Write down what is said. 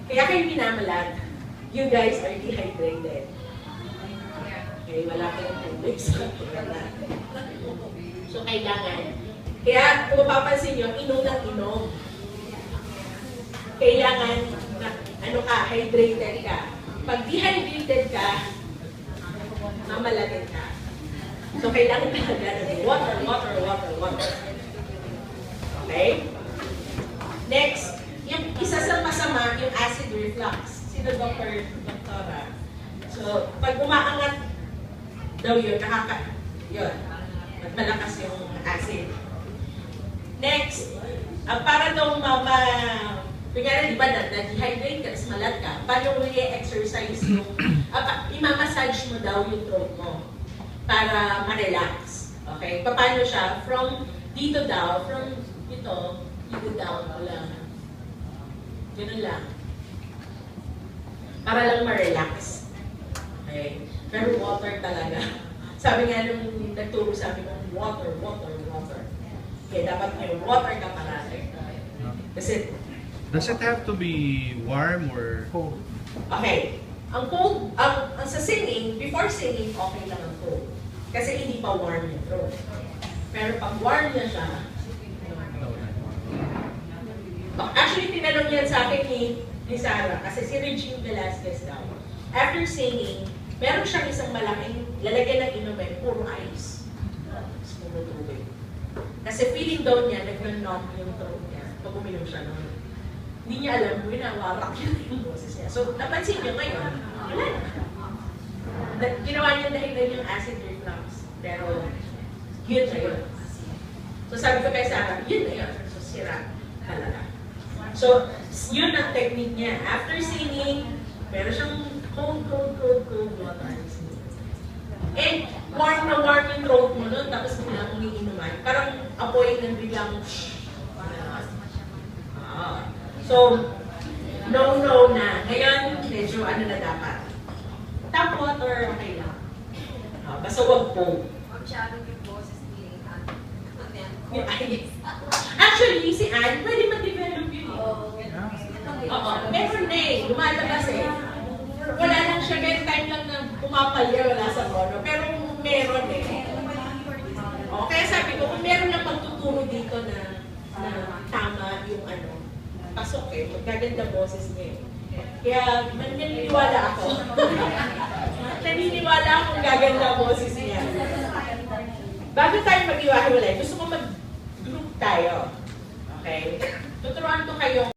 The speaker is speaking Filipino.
Kaya kayo minamalat. You guys are dehydrated. Okay, wala kayong tubig sa katawan. So, kailangan. Kaya, kung mapapansin nyo, inom ng inom. Kailangan, ano ka, hydrated ka. Pag dehydrated ka, mamalatin ka. So, kailangan talaga water, water, water, water. Okay? Next, yung isa sa masama, yung acid reflux. Sino doktora? So, pag umaangat daw yun, yun. Malakas yung acid. Next, para daw kunyari, di ba na-dehydrate ka, malat ka, paano mo i-exercise yung, imamassage mo daw yung throat mo para ma-relax. Okay? Paano siya? From dito daw, from ito, dito down, wala. Ganun lang. Para lang ma-relax. Okay? Pero water talaga. Sabi nga nung nagturo sa amin, water, water, water. Kaya dapat may water ka parati. Kasi, does it have to be warm or cold? okay. Ang cold, ang sa singing, before singing, okay lang ang cold. Kasi hindi pa warm yung throat. Pero pag warm na siya, actually, tinanong yan sa akin ni Sarah, kasi si Regine Velasquez daw. After singing, meron siyang isang malaking lalagyan ng inumin, puro ice. Puro tubig. Kasi feeling daw niya, nag-numb yung throat niya pag uminom siya noon. Hindi niya alam, winawarak yun yung boses niya. So, napansin niyo ngayon, wala na. Ginawa niya dahil yung acid reflux. Pero, yun na yun. So, sabi ko kay Sarah, yun na yun. So, sira talaga. So, yun ang technique niya. After singing, meron siyang cold water. And warm na warm yung throat mo nun, tapos biglang umiinuman. Parang apoy ng biglang so, no na. Ngayon, medyo ano na dapat. Tap water, okay lang. Basta wag po. yung boses ni Anne. Actually, si Anne, pwede ma-develop yun. Oo, meron na eh. Lumalabas eh. Wala lang siya, may time lang na pumapalya, wala sa tono. Pero meron eh. Kaya sabi ko, kung meron lang magtuturo dito na tama yung ano, pasok eh, magaganda boses niya eh. Kaya naniniwala ako. Naniniwala akong gaganda boses niya. Bago tayo mag-iwahiwalay, gusto ko mag-group tayo. Okay? Tuturuan ko kayo